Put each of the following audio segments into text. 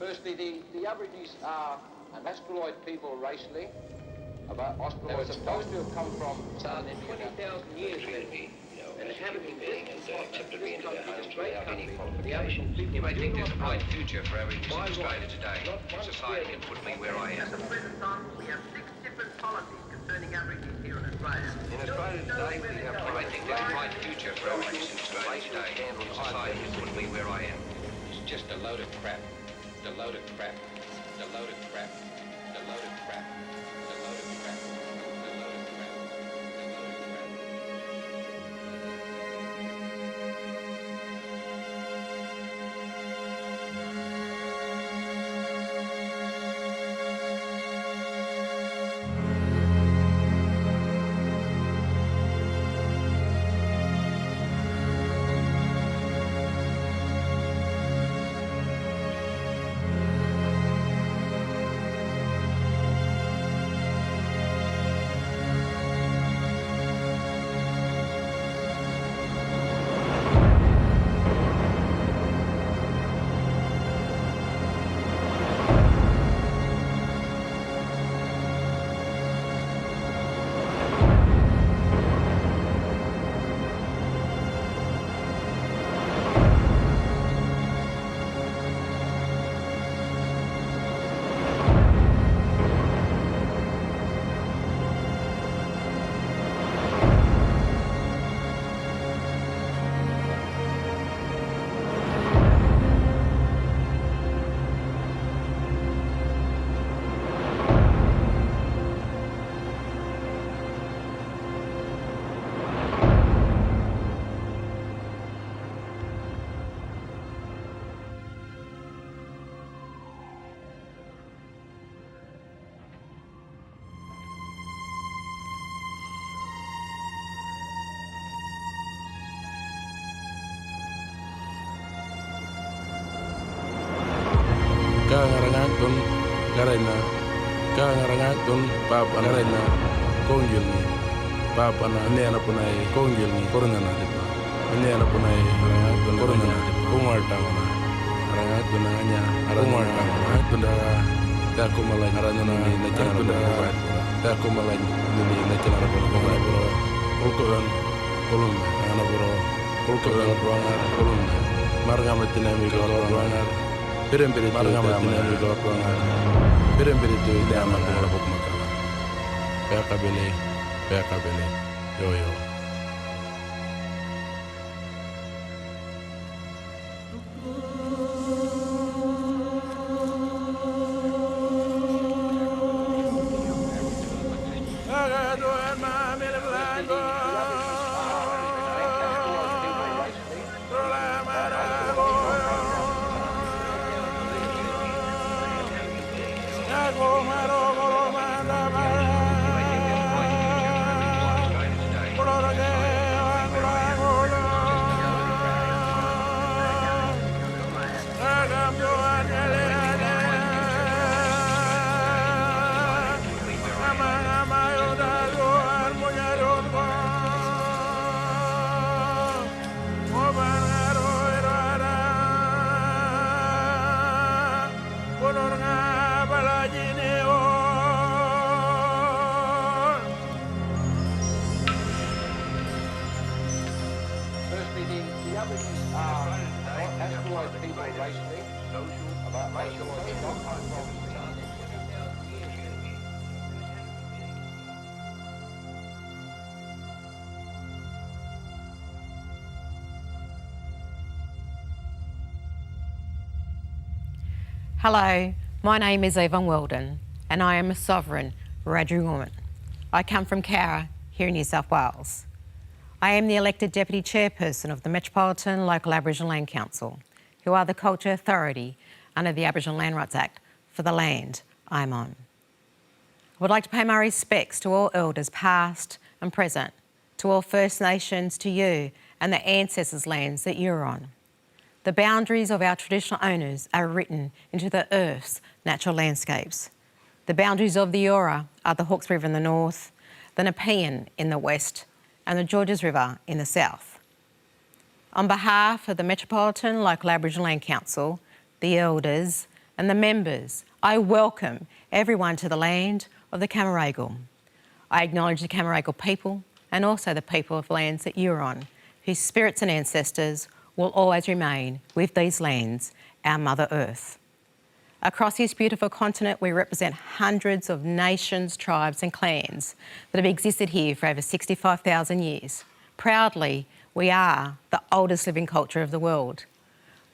Firstly, the Aborigines are an Australoid people racially. They were supposed to have come from southern India 20,000 years ago. And inhabiting being and accepted me into their homes without any qualifications. You may think there's a bright future for Aborigines in Australia today. Society can put me where I am. At the present time, we have 6 different policies concerning Aborigines here in Australia. In Australia today, we have you may think there's a bright future for Aborigines in Australia today. Society can put me where I am. It's just a load of crap. The load of crap. The load of crap. The load of crap. The load of crap. The load of crap. The load of crap. Kangarangatun karena kangarangatun papa karena kongjulni papa na nena punai kongjulni korona na dipa nena punai rangatun korona na dipa kumarta mana rangatun anya kumarta mana tunda ta kumalai aranuna ni na chana tunda ta kumalai ni na chana bro kulkuran kulun ana bro kulkuran ruangar kulun margamatina mi ruangar Beremberi tu margamatina mi ruangar beremberi tu dama bola bok makala PKBL yo Firstly, the Aborigines are Australoid people racially. Hello, my name is Yvonne Weldon and I am a sovereign Wiradjuri woman. I come from Cowra, here in New South Wales. I am the elected Deputy Chairperson of the Metropolitan Local Aboriginal Land Council, who are the culture authority under the Aboriginal Land Rights Act for the land I'm on. I would like to pay my respects to all elders past and present, to all First Nations, to you and the ancestors' lands that you're on. The boundaries of our traditional owners are written into the Earth's natural landscapes. The boundaries of the Eora are the Hawkes River in the north, the Nepean in the west, and the Georges River in the south. On behalf of the Metropolitan Local Aboriginal Land Council, the elders, and the members, I welcome everyone to the land of the Camaragal. I acknowledge the Camaragal people and also the people of lands that you're on, whose spirits and ancestors will always remain with these lands, our Mother Earth. Across this beautiful continent, we represent hundreds of nations, tribes and clans that have existed here for over 65,000 years. Proudly, we are the oldest living culture of the world.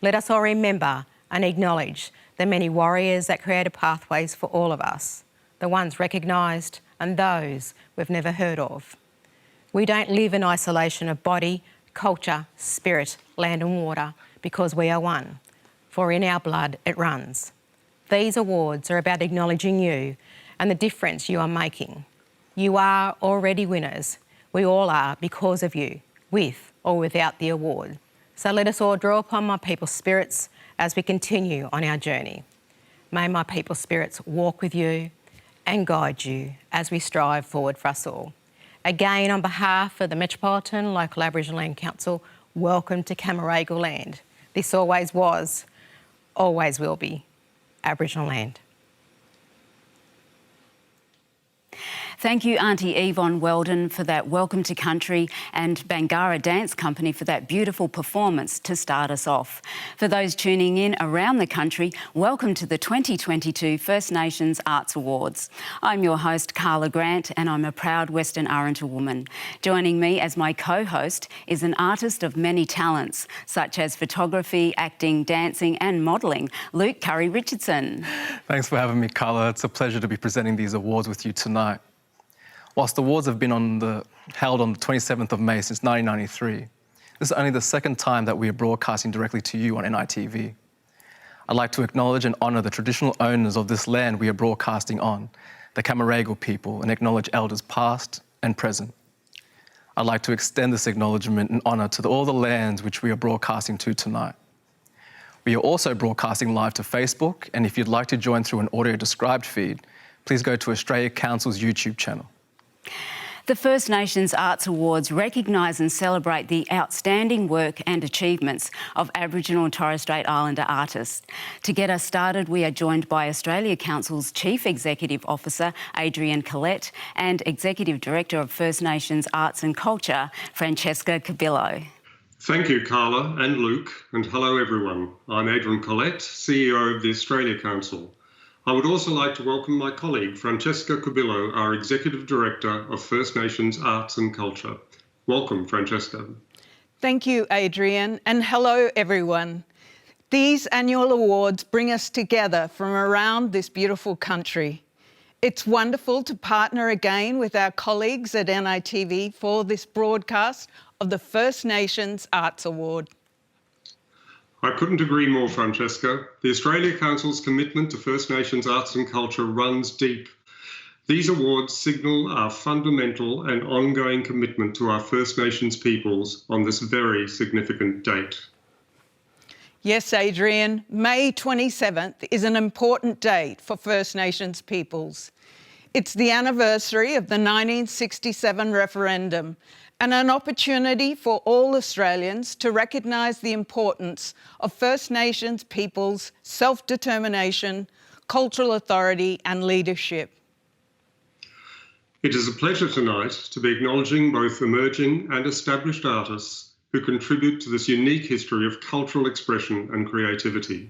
Let us all remember and acknowledge the many warriors that created pathways for all of us, the ones recognised and those we've never heard of. We don't live in isolation of body, culture, spirit, land and water because we are one, for in our blood it runs. These awards are about acknowledging you and the difference you are making. You are already winners. We all are because of you, with or without the award. So let us all draw upon my people's spirits as we continue on our journey. May my people's spirits walk with you and guide you as we strive forward for us all. Again, on behalf of the Metropolitan Local Aboriginal Land Council, welcome to Camaragal land. This always was, always will be, Aboriginal land. Thank you, Auntie Yvonne Weldon, for that welcome to country, and Bangarra Dance Company for that beautiful performance to start us off. For those tuning in around the country, welcome to the 2022 First Nations Arts Awards. I'm your host, Carla Grant, and I'm a proud Western Arrernte woman. Joining me as my co-host is an artist of many talents, such as photography, acting, dancing and modelling, Luke Curry-Richardson. Thanks for having me, Carla. It's a pleasure to be presenting these awards with you tonight. Whilst the awards have been held on the 27th of May since 1993, this is only the second time that we are broadcasting directly to you on NITV. I'd like to acknowledge and honour the traditional owners of this land we are broadcasting on, the Camaragal people, and acknowledge elders past and present. I'd like to extend this acknowledgement and honour to all the lands which we are broadcasting to tonight. We are also broadcasting live to Facebook, and if you'd like to join through an audio-described feed, please go to Australia Council's YouTube channel. The First Nations Arts Awards recognise and celebrate the outstanding work and achievements of Aboriginal and Torres Strait Islander artists. To get us started, we are joined by Australia Council's Chief Executive Officer, Adrienne Collette, and Executive Director of First Nations Arts and Culture, Francesca Cabillo. Thank you, Carla and Luke, and hello everyone. I'm Adrienne Collette, CEO of the Australia Council. I would also like to welcome my colleague, Francesca Cabillo, our Executive Director of First Nations Arts and Culture. Welcome, Francesca. Thank you, Adrienne, and hello, everyone. These annual awards bring us together from around this beautiful country. It's wonderful to partner again with our colleagues at NITV for this broadcast of the First Nations Arts Award. I couldn't agree more, Francesca. The Australia Council's commitment to First Nations arts and culture runs deep. These awards signal our fundamental and ongoing commitment to our First Nations peoples on this very significant date. Yes, Adrienne, May 27th is an important date for First Nations peoples. It's the anniversary of the 1967 referendum, and an opportunity for all Australians to recognise the importance of First Nations peoples' self-determination, cultural authority and leadership. It is a pleasure tonight to be acknowledging both emerging and established artists who contribute to this unique history of cultural expression and creativity.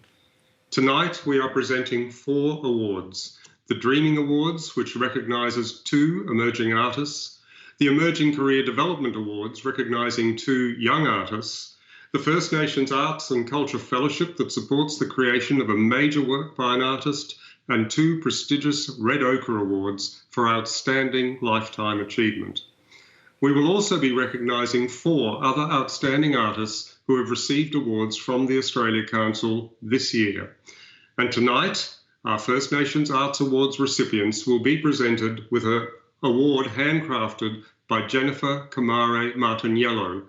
Tonight we are presenting 4 awards: the Dreaming Awards, which recognises 2 emerging artists, the Emerging Career Development Awards, recognising 2 young artists, the First Nations Arts and Culture Fellowship that supports the creation of a major work by an artist, and 2 prestigious Red Ochre Awards for outstanding lifetime achievement. We will also be recognising 4 other outstanding artists who have received awards from the Australia Council this year. And tonight, our First Nations Arts Awards recipients will be presented with an award handcrafted by Jennifer Kamare Martiniello.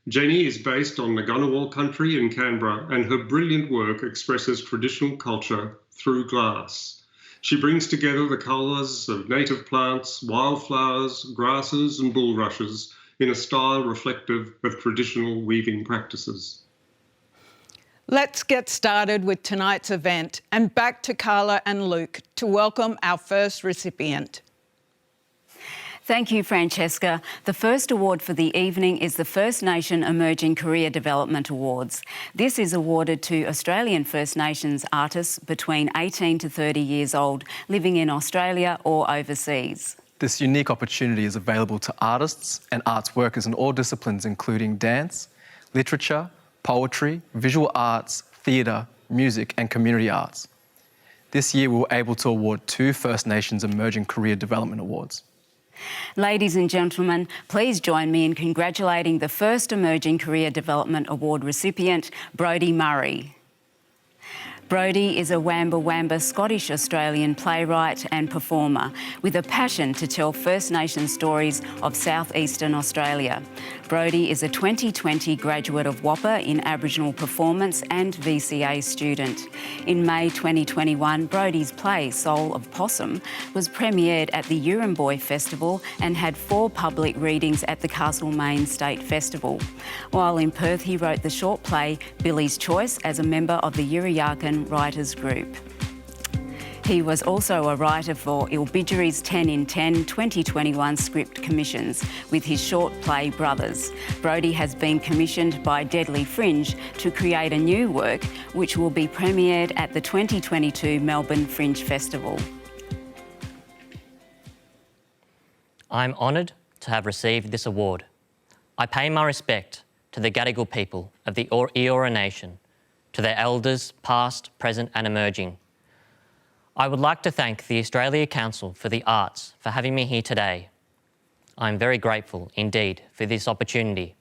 Jenny is based on the Ngunnawal country in Canberra, and her brilliant work expresses traditional culture through glass. She brings together the colours of native plants, wildflowers, grasses and bulrushes in a style reflective of traditional weaving practices. Let's get started with tonight's event and back to Carla and Luke to welcome our first recipient. Thank you, Francesca. The first award for the evening is the First Nation Emerging Career Development Awards. This is awarded to Australian First Nations artists between 18 to 30 years old, living in Australia or overseas. This unique opportunity is available to artists and arts workers in all disciplines, including dance, literature, poetry, visual arts, theatre, music and community arts. This year we were able to award 2 First Nations Emerging Career Development Awards. Ladies and gentlemen, please join me in congratulating the first Emerging Career Development Award recipient, Brodie Murray. Brodie is a Wamba Wamba Scottish-Australian playwright and performer with a passion to tell First Nations stories of southeastern Australia. Brodie is a 2020 graduate of WAPA in Aboriginal Performance and VCA student. In May 2021, Brodie's play Soul of Possum was premiered at the Yurumboy Festival and had 4 public readings at the Castlemaine State Festival. While in Perth, he wrote the short play Billy's Choice as a member of the Yuriyakan Writers Group. He was also a writer for Ilbigery's 10 in 10 2021 script commissions with his short play Brothers. Brodie has been commissioned by Deadly Fringe to create a new work which will be premiered at the 2022 Melbourne Fringe Festival. I'm honoured to have received this award. I pay my respect to the Gadigal people of the Eora Nation, to their elders, past, present and emerging. I would like to thank the Australia Council for the Arts for having me here today. I'm very grateful indeed for this opportunity.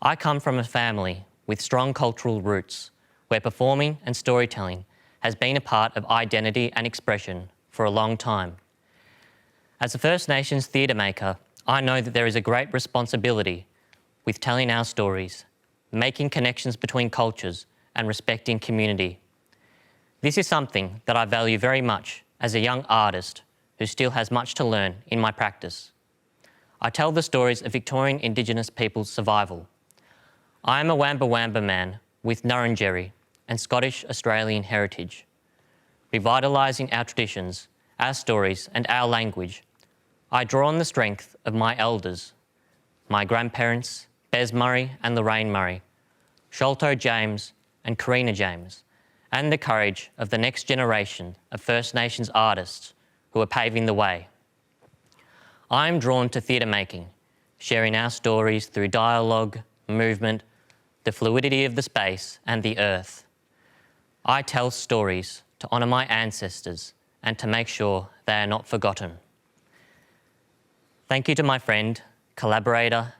I come from a family with strong cultural roots where performing and storytelling has been a part of identity and expression for a long time. As a First Nations theatre maker, I know that there is a great responsibility with telling our stories, making connections between cultures and respecting community. This is something that I value very much as a young artist who still has much to learn in my practice. I tell the stories of Victorian Indigenous people's survival. I am a Wamba Wamba man with Nurrungeri and Scottish Australian heritage. Revitalising our traditions, our stories and our language, I draw on the strength of my elders, my grandparents, Bez Murray and Lorraine Murray, Sholto James and Karina James, and the courage of the next generation of First Nations artists who are paving the way. I am drawn to theatre making, sharing our stories through dialogue, movement, the fluidity of the space and the earth. I tell stories to honour my ancestors and to make sure they are not forgotten. Thank you to my friend, collaborator,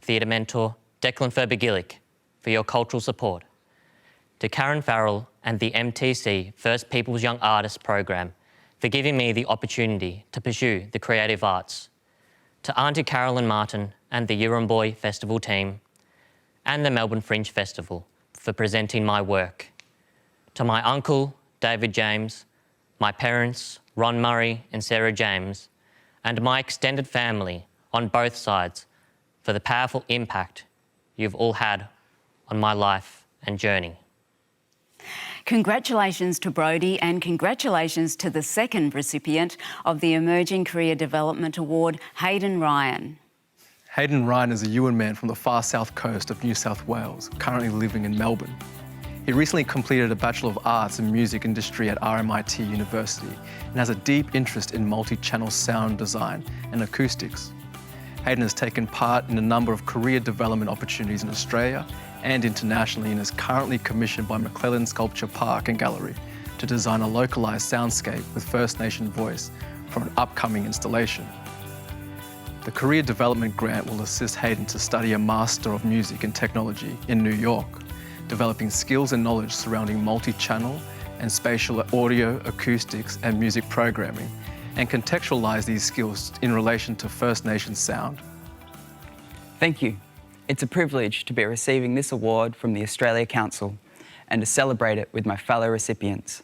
theatre mentor, Declan Ferber-Gillick, for your cultural support. To Karen Farrell and the MTC First Peoples Young Artists Program for giving me the opportunity to pursue the creative arts. To Auntie Carolyn Martin and the Yurumboy Festival team, and the Melbourne Fringe Festival for presenting my work. To my uncle, David James, my parents, Ron Murray and Sarah James, and my extended family on both sides for the powerful impact you've all had on my life and journey. Congratulations to Brodie and congratulations to the second recipient of the Emerging Career Development Award, Hayden Ryan. Hayden Ryan is a Yuin man from the far south coast of New South Wales, currently living in Melbourne. He recently completed a Bachelor of Arts in Music Industry at RMIT University and has a deep interest in multi-channel sound design and acoustics. Hayden has taken part in a number of career development opportunities in Australia and internationally and is currently commissioned by McClellan Sculpture Park and Gallery to design a localised soundscape with First Nation voice for an upcoming installation. The Career Development Grant will assist Hayden to study a Master of Music and Technology in New York, developing skills and knowledge surrounding multi-channel and spatial audio, acoustics and music programming, and contextualise these skills in relation to First Nation sound. Thank you. It's a privilege to be receiving this award from the Australia Council and to celebrate it with my fellow recipients.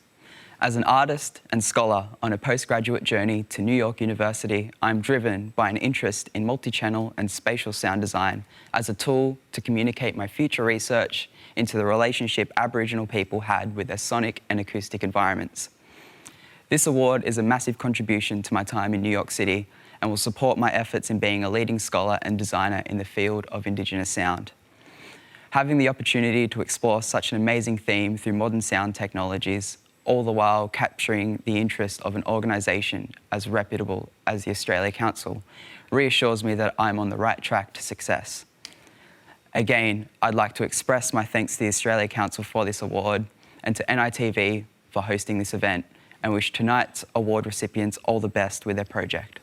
As an artist and scholar on a postgraduate journey to New York University, I'm driven by an interest in multi-channel and spatial sound design as a tool to communicate my future research into the relationship Aboriginal people had with their sonic and acoustic environments. This award is a massive contribution to my time in New York City and will support my efforts in being a leading scholar and designer in the field of Indigenous sound. Having the opportunity to explore such an amazing theme through modern sound technologies, all the while capturing the interest of an organisation as reputable as the Australia Council, reassures me that I'm on the right track to success. Again, I'd like to express my thanks to the Australia Council for this award and to NITV for hosting this event, and wish tonight's award recipients all the best with their project.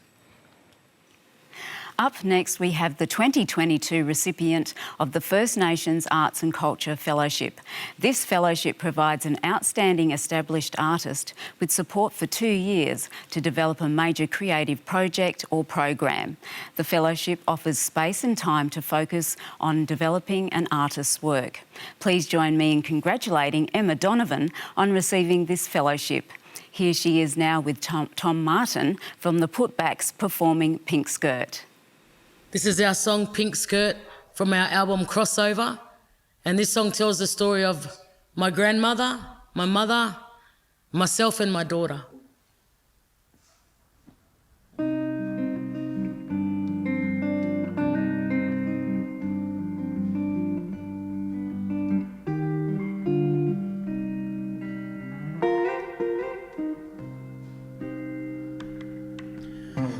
Up next, we have the 2022 recipient of the First Nations Arts and Culture Fellowship. This fellowship provides an outstanding established artist with support for 2 years to develop a major creative project or program. The fellowship offers space and time to focus on developing an artist's work. Please join me in congratulating Emma Donovan on receiving this fellowship. Here she is now with Tom Martin from the Putbacks performing Pink Skirt. This is our song Pink Skirt from our album Crossover, and this song tells the story of my grandmother, my mother, myself and my daughter.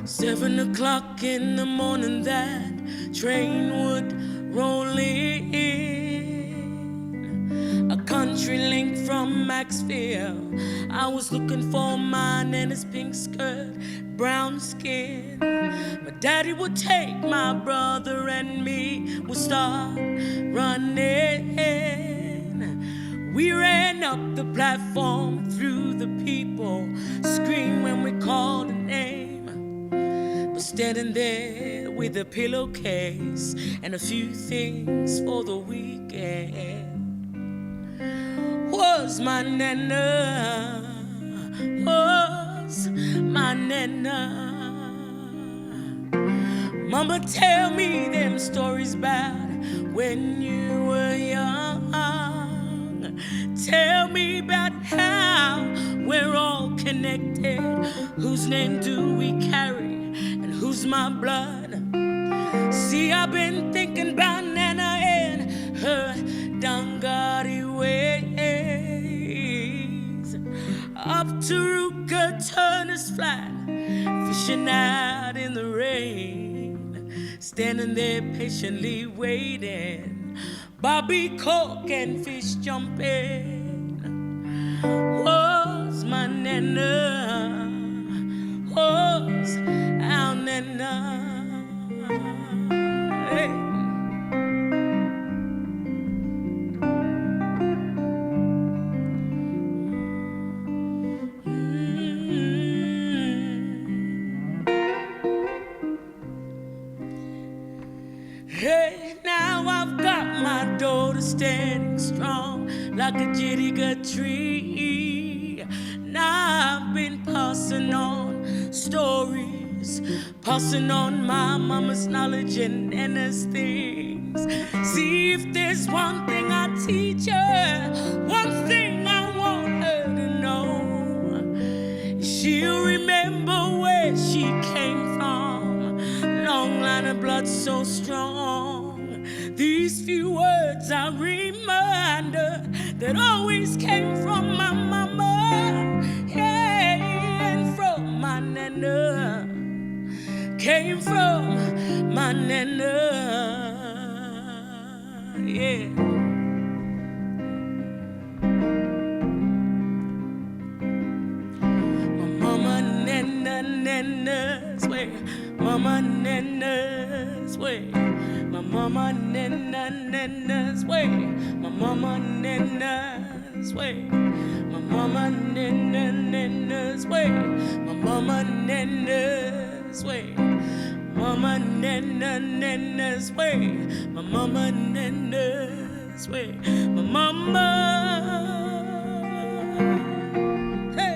Seven o'clock in the morning, that train would roll in. A country link from Maxfield. I was looking for mine and his pink skirt, brown skin. My daddy would take my brother and me, would start running. We ran up the platform through the people, screamed when we called a name. Standing there with a pillowcase and a few things for the weekend. Was my nana, was my nana. Mama, tell me them stories about when you were young. Tell me about how we're all connected. Whose name do we carry? Who's my blood? See, I've been thinking about Nana and her Dungari ways. Up to Ruka Turner's flat, fishing out in the rain, standing there patiently waiting. Bobby Cork and fish jumping. Was my Nana? Was our Nana? Hey. Hey, now I've got my daughter standing strong like a jiriga tree. Now I've been passing on stories, passing on my mama's knowledge and Nana's things. See, if there's one thing I teach her, one thing I want her to know, she'll remember where she came from. Long line of blood so strong. These few words I remind her that always came from my mama. My Nana came from my Nana, yeah. My mama Nana's way, mama Nana's way, my mama Nana's way, my mama Nana's way. My mama Nana's way, my mama Nana's way, mama Nana's way, my mama Nana's way, my mama. Hey.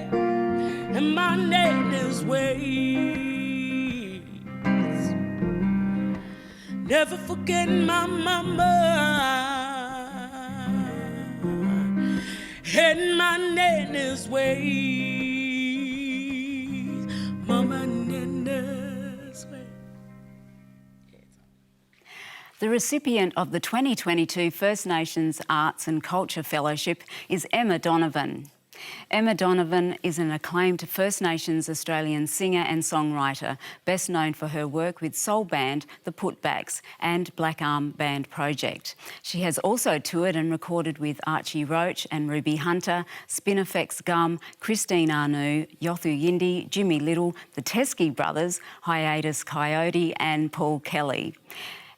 in my native's ways. Never forgetting my mama and my nana's ways. Mama and nana's ways. The recipient of the 2022 First Nations Arts and Culture Fellowship is Emma Donovan. Emma Donovan is an acclaimed First Nations Australian singer and songwriter, best known for her work with soul band The Putbacks and Black Arm Band Project. She has also toured and recorded with Archie Roach and Ruby Hunter, Spinifex Gum, Christine Arnoux, Yothu Yindi, Jimmy Little, the Teskey Brothers, Hiatus Coyote and Paul Kelly.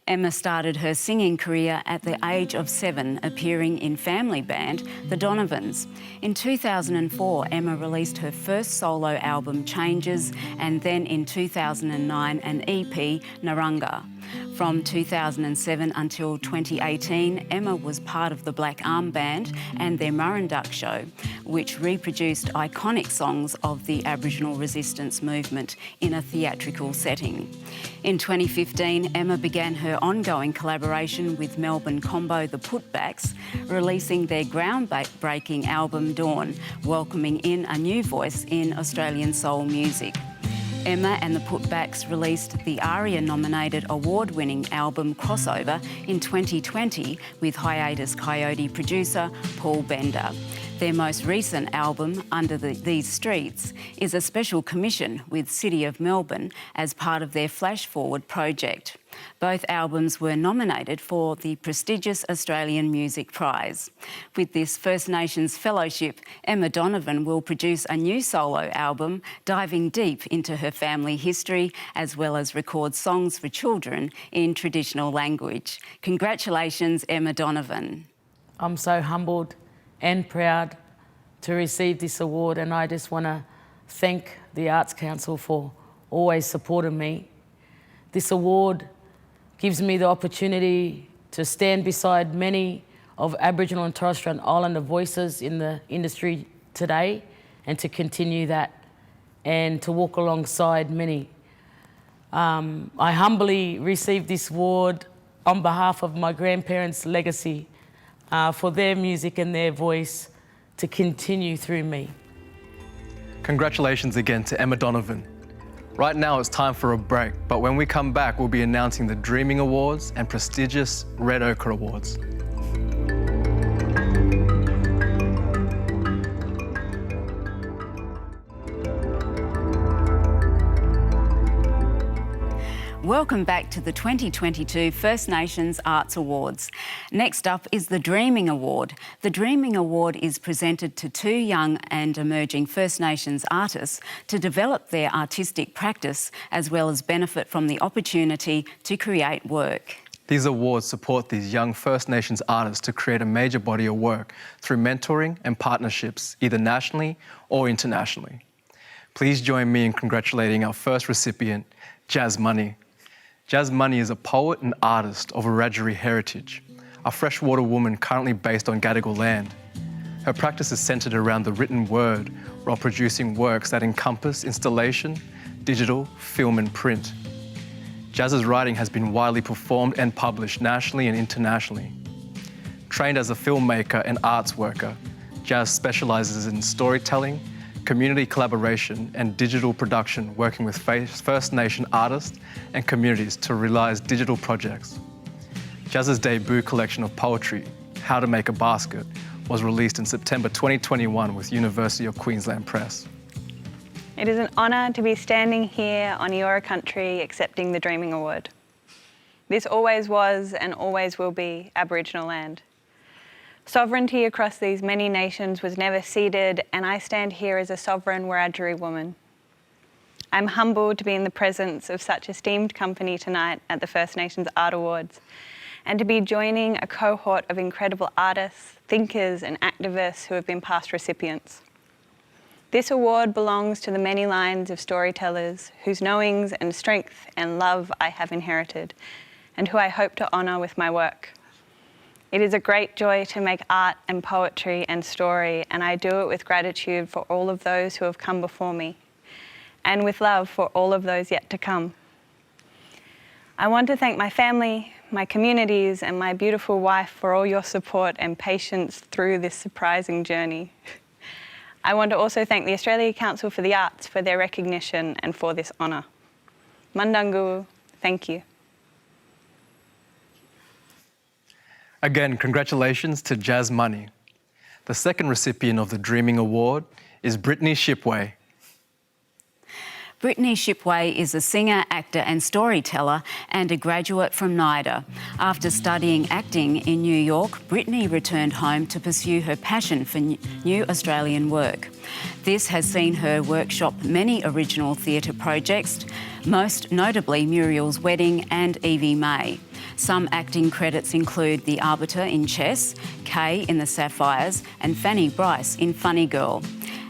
Emma started her singing career at the age of 7, appearing in family band The Donovans. In 2004, Emma released her first solo album, Changes, and then in 2009, an EP, Narunga. From 2007 until 2018, Emma was part of the Black Arm Band and their Murrinduk show, which reproduced iconic songs of the Aboriginal resistance movement in a theatrical setting. In 2015, Emma began her ongoing collaboration with Melbourne combo The Putbacks, releasing their groundbreaking album Dawn, welcoming in a new voice in Australian soul music. Emma and the Putbacks released the ARIA-nominated award-winning album Crossover in 2020 with Hiatus Coyote producer Paul Bender. Their most recent album, Under These Streets, is a special commission with City of Melbourne as part of their Flash Forward project. Both albums were nominated for the prestigious Australian Music Prize. With this First Nations Fellowship, Emma Donovan will produce a new solo album diving deep into her family history, as well as record songs for children in traditional language. Congratulations, Emma Donovan. I'm so humbled and proud to receive this award, and I just want to thank the Arts Council for always supporting me. This award gives me the opportunity to stand beside many of Aboriginal and Torres Strait Islander voices in the industry today, and to continue that and to walk alongside many. I humbly received this award on behalf of my grandparents' legacy, for their music and their voice to continue through me. Congratulations again to Emma Donovan. Right now it's time for a break, but when we come back, we'll be announcing the Dreaming Awards and prestigious Red Ochre Awards. Welcome back to the 2022 First Nations Arts Awards. Next up is the Dreaming Award. The Dreaming Award is presented to 2 young and emerging First Nations artists to develop their artistic practice, as well as benefit from the opportunity to create work. These awards support these young First Nations artists to create a major body of work through mentoring and partnerships, either nationally or internationally. Please join me in congratulating our first recipient, Jazz Money. Jazz Money is a poet and artist of Wiradjuri heritage, a freshwater woman currently based on Gadigal land. Her practice is centred around the written word while producing works that encompass installation, digital, film and print. Jazz's writing has been widely performed and published nationally and internationally. Trained as a filmmaker and arts worker, Jazz specialises in storytelling, community collaboration and digital production, working with First Nation artists and communities to realise digital projects. Jazz's debut collection of poetry, How to Make a Basket, was released in September 2021 with University of Queensland Press. It is an honour to be standing here on Eora country accepting the Dreaming Award. This always was and always will be Aboriginal land. Sovereignty across these many nations was never ceded, and I stand here as a sovereign Wiradjuri woman. I'm humbled to be in the presence of such esteemed company tonight at the First Nations Art Awards, and to be joining a cohort of incredible artists, thinkers and activists who have been past recipients. This award belongs to the many lines of storytellers whose knowings and strength and love I have inherited, and who I hope to honour with my work. It is a great joy to make art and poetry and story, and I do it with gratitude for all of those who have come before me, and with love for all of those yet to come. I want to thank my family, my communities, and my beautiful wife for all your support and patience through this surprising journey. I want to also thank the Australia Council for the Arts for their recognition and for this honour. Mandangu, thank you. Again, congratulations to Jazz Money. The second recipient of the Dreaming Award is Brittany Shipway. Brittany Shipway is a singer, actor and storyteller and a graduate from NIDA. After studying acting in New York, Brittany returned home to pursue her passion for new Australian work. This has seen her workshop many original theatre projects, most notably Muriel's Wedding and Evie May. Some acting credits include The Arbiter in Chess, Kay in The Sapphires and Fanny Bryce in Funny Girl.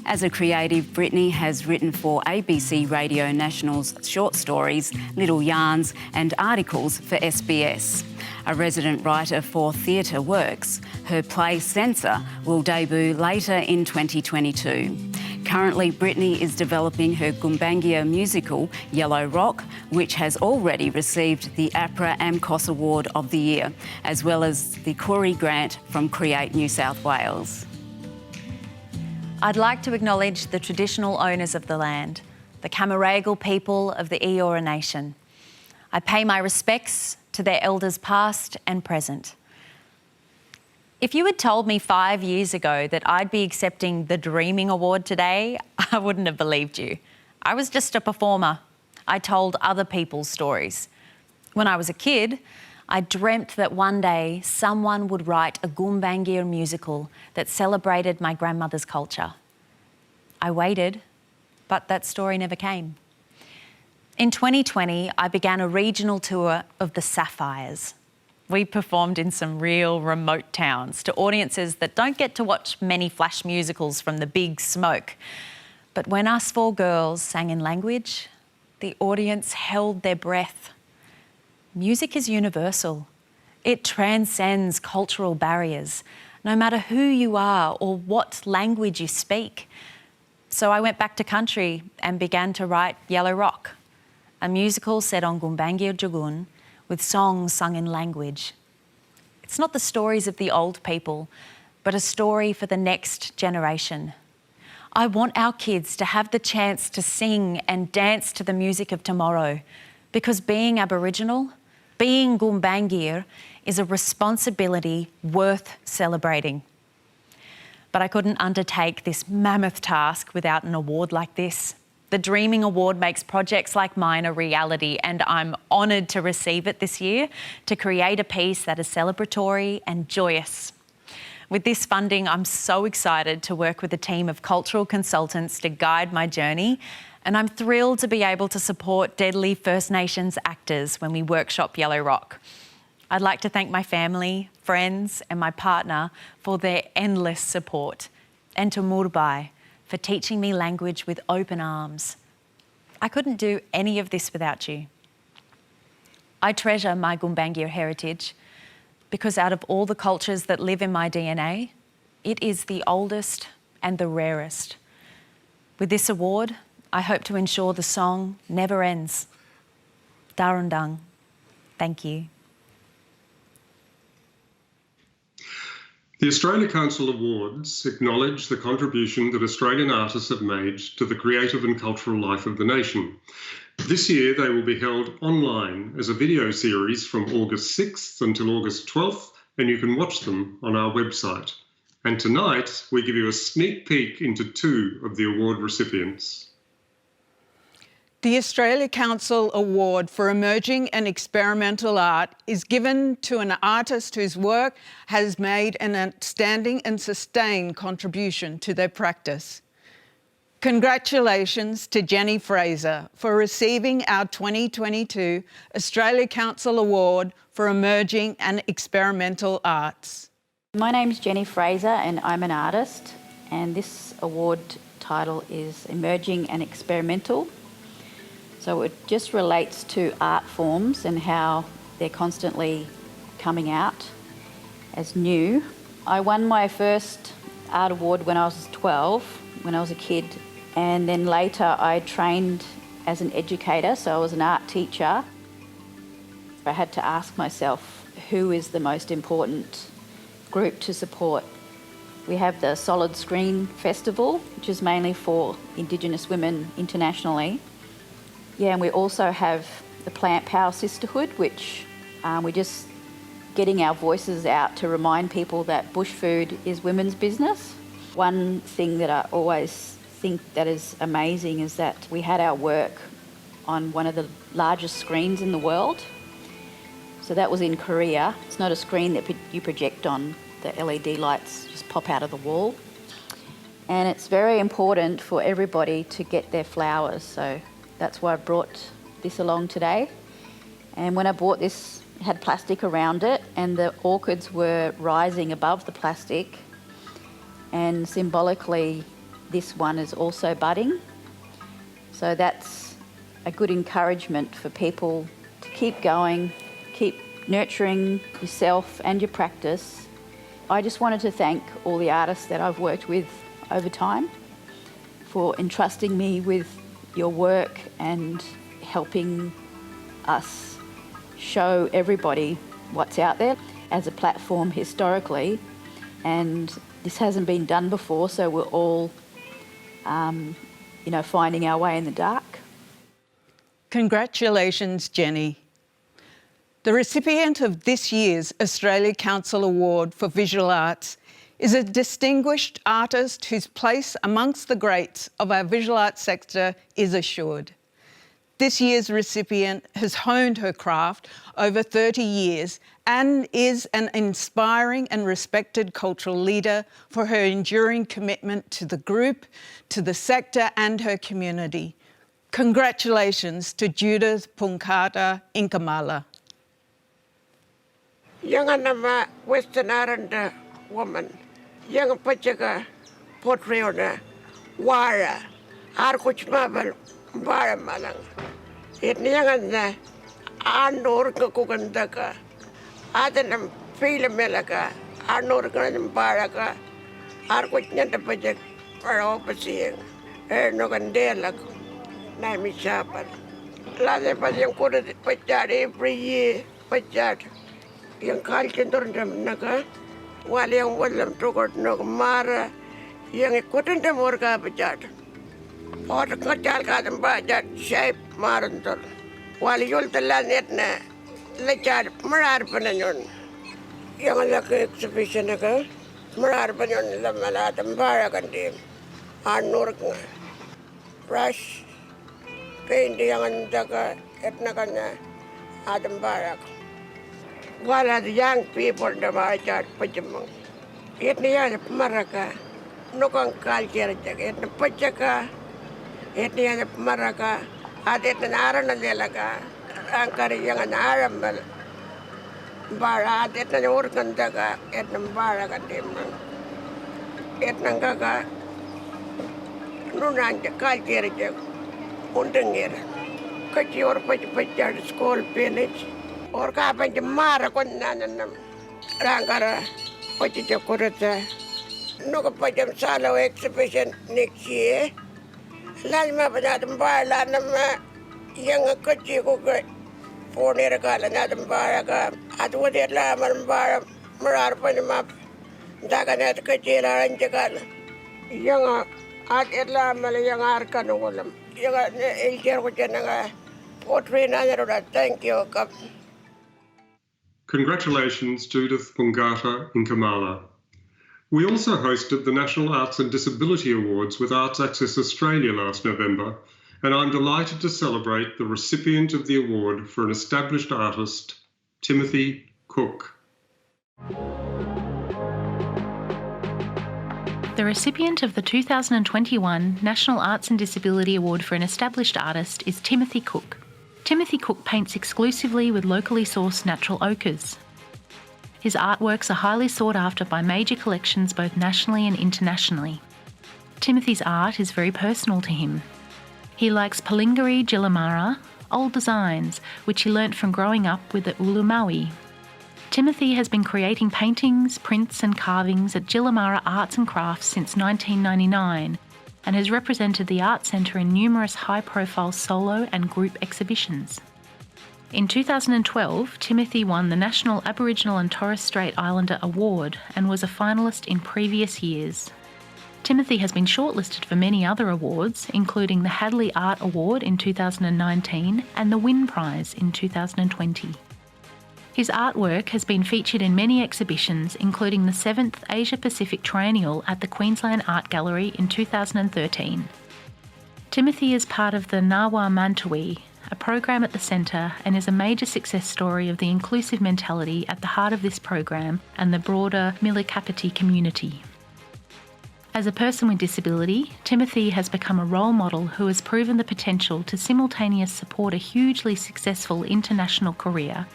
As a creative, Brittany has written for ABC Radio National's short stories, Little Yarns and articles for SBS. A resident writer for Theatre Works, her play Censor will debut later in 2022. Currently, Brittany is developing her Gumbaynggirr musical, Yellow Rock, which has already received the APRA AMCOS Award of the Year, as well as the Corey Grant from Create New South Wales. I'd like to acknowledge the traditional owners of the land, the Camaragal people of the Eora Nation. I pay my respects to their elders past and present. If you had told me 5 years ago that I'd be accepting the Dreaming Award today, I wouldn't have believed you. I was just a performer. I told other people's stories. When I was a kid, I dreamt that one day someone would write a Gumbaynggirr musical that celebrated my grandmother's culture. I waited, but that story never came. In 2020, I began a regional tour of the Sapphires. We performed in some real remote towns to audiences that don't get to watch many flash musicals from the big smoke. But when us 4 girls sang in language, the audience held their breath. Music is universal. It transcends cultural barriers, no matter who you are or what language you speak. So I went back to country and began to write Yellow Rock, a musical set on Gumbaynggirr Jagun with songs sung in language. It's not the stories of the old people, but a story for the next generation. I want our kids to have the chance to sing and dance to the music of tomorrow, because being Aboriginal, being Gumbaynggirr, is a responsibility worth celebrating. But I couldn't undertake this mammoth task without an award like this. The Dreaming Award makes projects like mine a reality, and I'm honoured to receive it this year to create a piece that is celebratory and joyous. With this funding, I'm so excited to work with a team of cultural consultants to guide my journey, and I'm thrilled to be able to support Deadly First Nations actors when we workshop Yellow Rock. I'd like to thank my family, friends and my partner for their endless support, and to Murbai for teaching me language with open arms. I couldn't do any of this without you. I treasure my Gumbaynggirr heritage because out of all the cultures that live in my DNA, it is the oldest and the rarest. With this award, I hope to ensure the song never ends. Darundang, thank you. The Australia Council Awards acknowledge the contribution that Australian artists have made to the creative and cultural life of the nation. This year, they will be held online as a video series from August 6th until August 12th, and you can watch them on our website. And tonight, we give you a sneak peek into 2 of the award recipients. The Australia Council Award for Emerging and Experimental Art is given to an artist whose work has made an outstanding and sustained contribution to their practice. Congratulations to Jenny Fraser for receiving our 2022 Australia Council Award for Emerging and Experimental Arts. My name's Jenny Fraser and I'm an artist, and this award title is Emerging and Experimental. So it just relates to art forms and how they're constantly coming out. as new. I won my first art award when I was 12, when I was a kid, and then later I trained as an educator, so I was an art teacher. I had to ask myself, who is the most important group to support? We have the Solid Screen Festival, which is mainly for Indigenous women internationally. Yeah, and we also have the Plant Power Sisterhood, which we're just getting our voices out to remind people that bush food is women's business. One thing that I always think that is amazing is that we had our work on one of the largest screens in the world. So that was in Korea. It's not a screen that you project on. The LED lights just pop out of the wall. And it's very important for everybody to get their flowers. So that's why I brought this along today. And when I bought this, it had plastic around it and the orchids were rising above the plastic. And symbolically, this one is also budding. So that's a good encouragement for people to keep going, keep nurturing yourself and your practice. I just wanted to thank all the artists that I've worked with over time for entrusting me with your work and helping us show everybody what's out there as a platform historically. And this hasn't been done before, so we're all, finding our way in the dark. Congratulations, Jenny. The recipient of this year's Australia Council Award for Visual Arts is a distinguished artist whose place amongst the greats of our visual arts sector is assured. This year's recipient has honed her craft over 30 years and is an inspiring and respected cultural leader for her enduring commitment to the group, to the sector and her community. Congratulations to Judith Punkata Inkamala. Young and Western Islander woman, young Pachaga, Potriona, Wara, Arkuch Mabel, Bara Malang. It young and Arnorka Kukandaka, Adanam Philamelaka, Arnorka Baraka, Arkuch Nantapajak, or overseeing, Ernogandela, Nami Chapel. Lade Pajam Kuda Pajat every year, Pajat. Yang kalkin turun jam naga, wali yang walam tukar naga mara, yang ikutin jam orga bejat. Orang kacau kadang bejat shape maran tur. Wali yul telan etna, lecar merar penanyon. Yang lagi exhibition naga, merar penanyon lamala tambara kandim, anur nga, brush, paint yang anjaga etna kanya, adam barak. While the young people in the market, Pajamong, it near Maraca, no con culture, it the Pachaca, it near the Maraca, at it an Aran and Delaga, Ankara young and Arambel, Bara, it an Urkandaga, et the Baraka Timon, et Nangaga, Nunan, the culture, Undangir, cut your Pacha school village. Or kapan jemara kon nanam rangkara pati jakurata no kapajam salo exhibition next year lalma banadam bala nama yang kecil ko for nerakala nadam baraka atwa de la mar marar panama daganat kecil ranjakal yang at la mal yang arkan ulam yang ilker ko jenanga potri nanaro thank you kap. Congratulations, Judith Pungata Inkamala. We also hosted the National Arts and Disability Awards with Arts Access Australia last November, and I'm delighted to celebrate the recipient of the award for an established artist, Timothy Cook. The recipient of the 2021 National Arts and Disability Award for an established artist is Timothy Cook. Timothy Cook paints exclusively with locally sourced natural ochres. His artworks are highly sought after by major collections both nationally and internationally. Timothy's art is very personal to him. He likes Palingiri Jilamara, old designs, which he learnt from growing up with the Ulu Maui. Timothy has been creating paintings, prints and carvings at Gillamara Arts and Crafts since 1999 and has represented the Art Centre in numerous high-profile solo and group exhibitions. In 2012, Timothy won the National Aboriginal and Torres Strait Islander Award and was a finalist in previous years. Timothy has been shortlisted for many other awards, including the Hadley Art Award in 2019 and the Wynne Prize in 2020. His artwork has been featured in many exhibitions, including the 7th Asia Pacific Triennial at the Queensland Art Gallery in 2013. Timothy is part of the Ngawa Mantui, a program at the centre, and is a major success story of the inclusive mentality at the heart of this program and the broader Milikapiti community. As a person with disability, Timothy has become a role model who has proven the potential to simultaneously support a hugely successful international career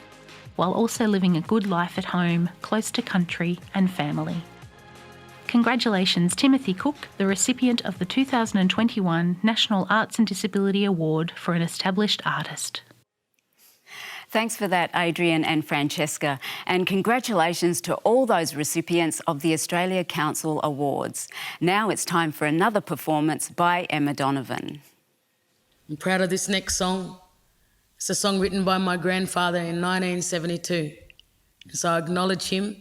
while also living a good life at home, close to country and family. Congratulations, Timothy Cook, the recipient of the 2021 National Arts and Disability Award for an Established Artist. Thanks for that, Adrian and Francesca, and congratulations to all those recipients of the Australia Council Awards. Now it's time for another performance by Emma Donovan. I'm proud of this next song. It's a song written by my grandfather in 1972. So I acknowledge him.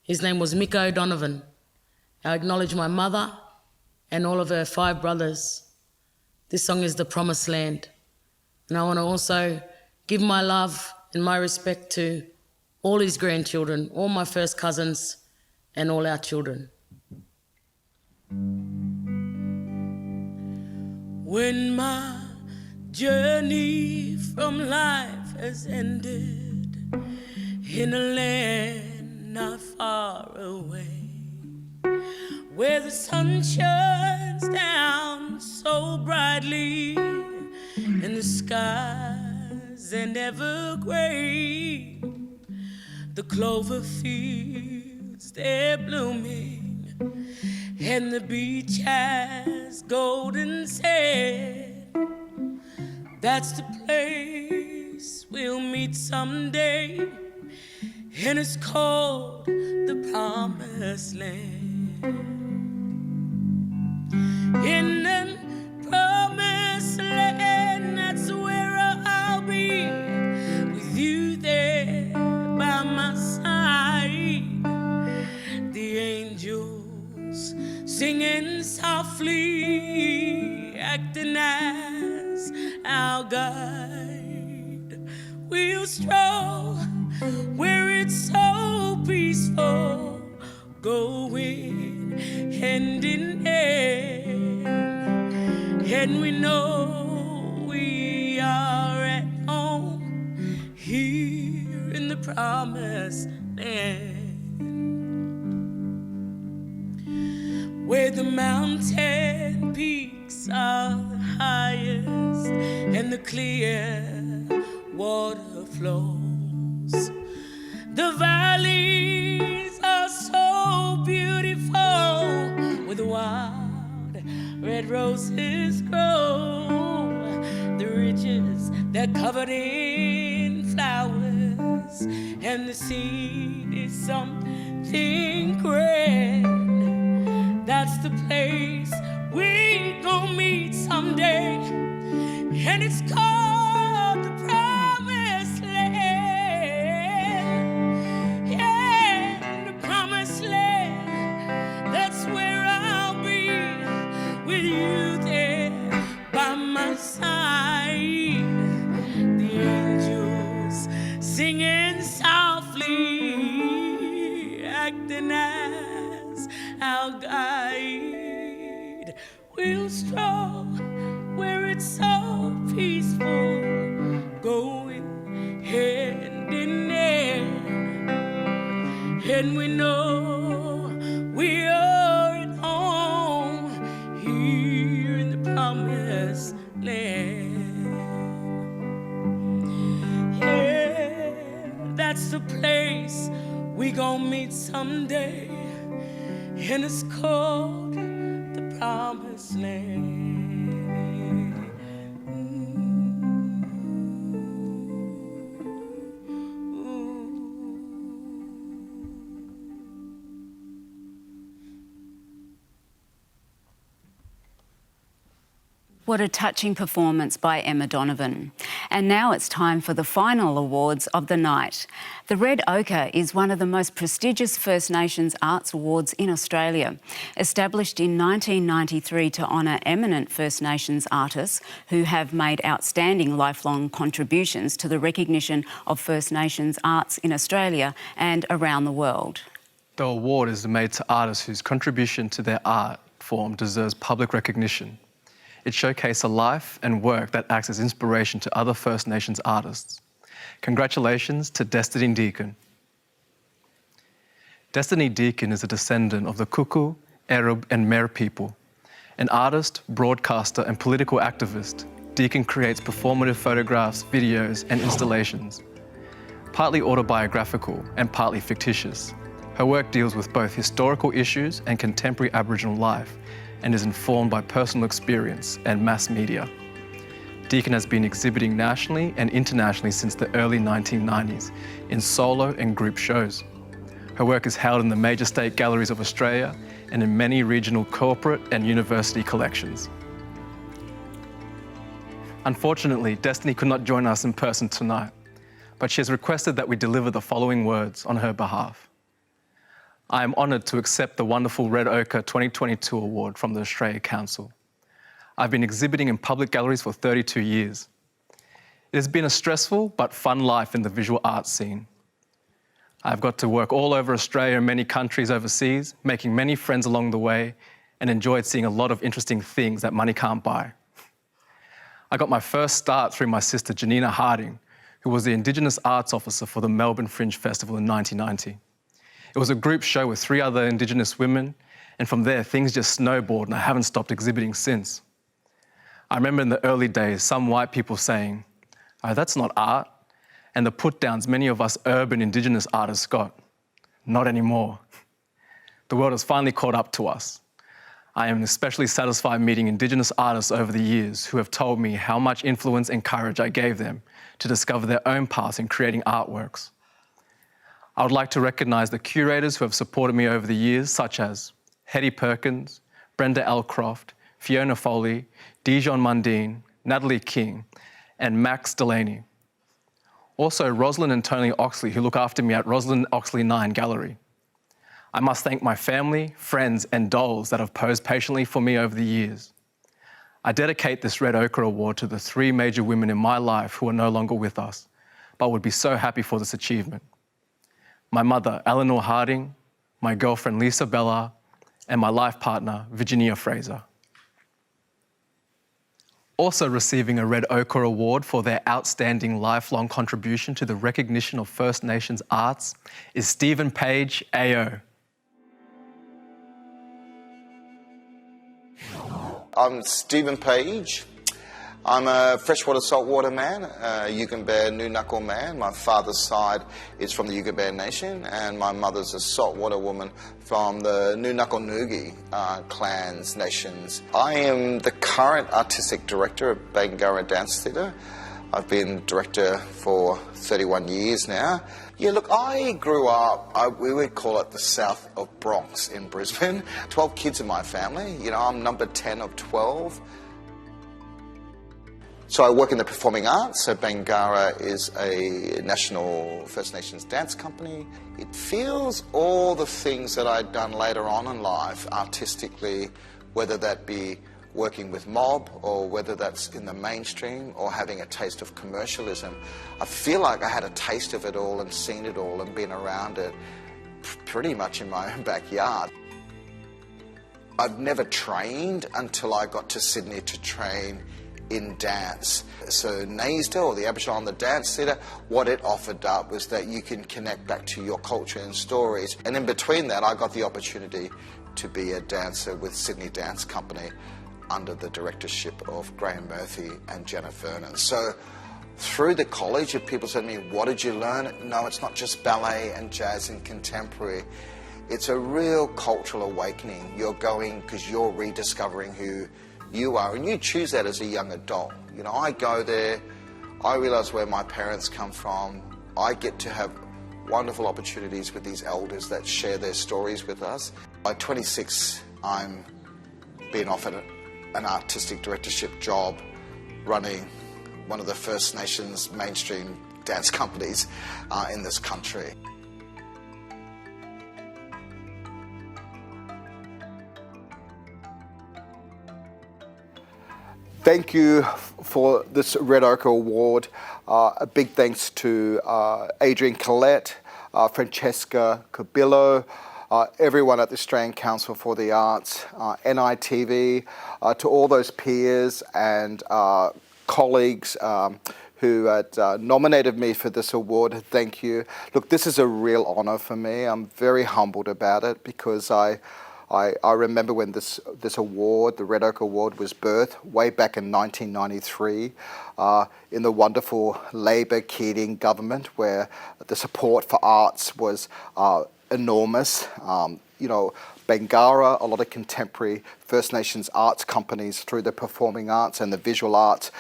His name was Miko Donovan. I acknowledge my mother and all of her 5 brothers. This song is The Promised Land. And I want to also give my love and my respect to all his grandchildren, all my first cousins, and all our children. When my journey from life has ended in a land not far away, where the sun shines down so brightly and the skies are never gray, the clover fields they're blooming and the beach has golden sand. That's the place we'll meet someday, and it's called the Promised Land. In the Promised Land, that's where I'll be, with you there by my side. The angels singing softly, acting as our guide. We'll stroll where it's so peaceful, going hand in hand, and we know we are at home here in the Promised Land, where the mountain peaks are the highest and the clear water flows. The valleys are so beautiful, with wild red roses grow. The ridges, they're covered in flowers, and the scene is something grand. That's the place we gon' meet someday, and it's called the Promised Land. Yeah, the Promised Land, that's where I'll be, with you there by my side. The angels singing softly, acting as our guide. We'll stroll where it's so peaceful, going hand in hand, and we know we are at home here in the Promised Land. Yeah, that's the place we gon' meet someday, and it's called the Promised Land. What a touching performance by Emma Donovan. And now it's time for the final awards of the night. The Red Ochre is one of the most prestigious First Nations arts awards in Australia. Established in 1993 to honour eminent First Nations artists who have made outstanding lifelong contributions to the recognition of First Nations arts in Australia and around the world. The award is made to artists whose contribution to their art form deserves public recognition. It showcases a life and work that acts as inspiration to other First Nations artists. Congratulations to Destiny Deacon. Destiny Deacon is a descendant of the Kuku, Arab and Mer people. An artist, broadcaster and political activist, Deacon creates performative photographs, videos and installations. Partly autobiographical and partly fictitious, her work deals with both historical issues and contemporary Aboriginal life, and is informed by personal experience and mass media. Deacon has been exhibiting nationally and internationally since the early 1990s in solo and group shows. Her work is held in the major state galleries of Australia and in many regional corporate and university collections. Unfortunately, Destiny could not join us in person tonight, but she has requested that we deliver the following words on her behalf. I am honoured to accept the wonderful Red Ochre 2022 award from the Australia Council. I've been exhibiting in public galleries for 32 years. It has been a stressful but fun life in the visual arts scene. I've got to work all over Australia and many countries overseas, making many friends along the way, and enjoyed seeing a lot of interesting things that money can't buy. I got my first start through my sister Janina Harding, who was the Indigenous Arts Officer for the Melbourne Fringe Festival in 1990. It was a group show with 3 other Indigenous women, and from there things just snowballed and I haven't stopped exhibiting since. I remember in the early days some white people saying, "Oh, that's not art," and the put-downs many of us urban Indigenous artists got. Not anymore. The world has finally caught up to us. I am especially satisfied meeting Indigenous artists over the years who have told me how much influence and courage I gave them to discover their own paths in creating artworks. I would like to recognise the curators who have supported me over the years, such as Hetty Perkins, Brenda Elcroft, Fiona Foley, Dijon Mundine, Natalie King, and Max Delaney. Also, Rosalind and Tony Oxley, who look after me at Rosalind Oxley 9 Gallery. I must thank my family, friends, and dolls that have posed patiently for me over the years. I dedicate this Red Ochre Award to the 3 major women in my life who are no longer with us, but would be so happy for this achievement. My mother, Eleanor Harding, my girlfriend, Lisa Bella, and my life partner, Virginia Fraser. Also receiving a Red Ochre Award for their outstanding lifelong contribution to the recognition of First Nations arts is Stephen Page, AO. I'm Stephen Page. I'm a freshwater saltwater man, a Yugambeh Nunakal man. My father's side is from the Yugambeh Nation, and my mother's a saltwater woman from the Nunakal Nugi clans, nations. I am the current artistic director of Bangarra Dance Theatre. I've been director for 31 years now. Yeah, look, I grew up, we would call it the south of Bronx in Brisbane. 12 kids in my family. You know, I'm number 10 of 12. So I work in the performing arts. So Bangarra is a national First Nations dance company. It feels all the things that I'd done later on in life artistically, whether that be working with mob or whether that's in the mainstream or having a taste of commercialism. I feel like I had a taste of it all and seen it all and been around it pretty much in my own backyard. I'd never trained until I got to Sydney to train in dance. So NAISDA, or the Aboriginal on the Dance Theatre, what it offered up was that you can connect back to your culture and stories. And in between that, I got the opportunity to be a dancer with Sydney Dance Company under the directorship of Graham Murphy and Janet Vernon. So through the college, if people said to me, what did you learn? No, it's not just ballet and jazz and contemporary. It's a real cultural awakening. You're going because you're rediscovering who you are, and you choose that as a young adult. You know, I go there, I realise where my parents come from, I get to have wonderful opportunities with these elders that share their stories with us. By 26, I'm being offered an artistic directorship job running one of the First Nations mainstream dance companies in this country. Thank you for this Red Ochre Award. A big thanks to Adrian Collette, Francesca Cabillo, everyone at the Australian Council for the Arts, NITV, to all those peers and colleagues who had nominated me for this award. Thank you. Look, this is a real honour for me. I'm very humbled about it because I remember when this award, the Red Ochre Award, was birthed way back in 1993 in the wonderful Labor Keating government, where the support for arts was enormous. You know, Bangarra, a lot of contemporary First Nations arts companies through the performing arts and the visual arts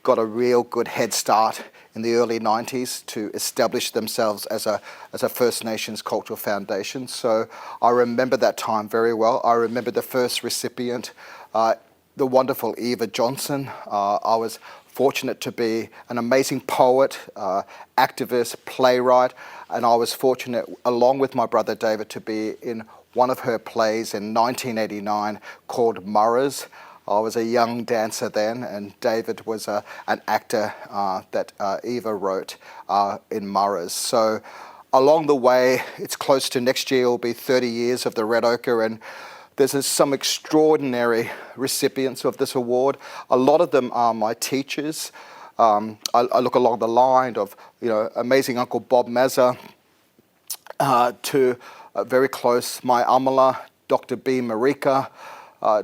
got a real good head start in the early 90s to establish themselves as a First Nations cultural foundation. So I remember that time very well. I remember the first recipient, the wonderful Eva Johnson. I was fortunate to be an amazing poet, activist, playwright, and I was fortunate, along with my brother David, to be in one of her plays in 1989 called Murras. I was a young dancer then, and David was an actor that Eva wrote in Murras. So along the way, it's close to next year, will be 30 years of the Red Ochre, and there's some extraordinary recipients of this award. A lot of them are my teachers. I look along the line of, you know, amazing Uncle Bob Mazza, to very close, my Amala, Dr. B. Marika,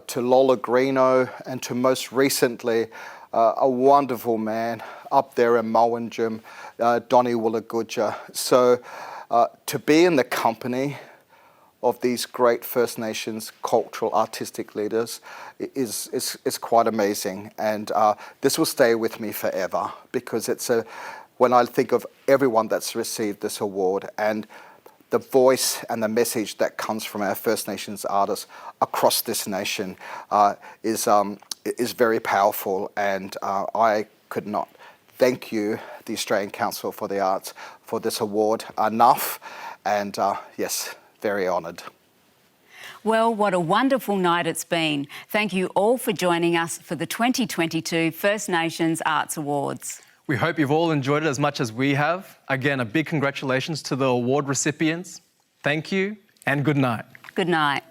to Lola Greeno, and to most recently, a wonderful man up there in Mulwinjum, Donnie Woolagudja. So to be in the company of these great First Nations cultural artistic leaders is quite amazing. And this will stay with me forever, because when I think of everyone that's received this award and the voice and the message that comes from our First Nations artists across this nation is very powerful, and I could not thank you, the Australian Council for the Arts, for this award enough, and yes, very honoured. Well, what a wonderful night it's been. Thank you all for joining us for the 2022 First Nations Arts Awards. We hope you've all enjoyed it as much as we have. Again, a big congratulations to the award recipients. Thank you and good night. Good night.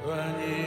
When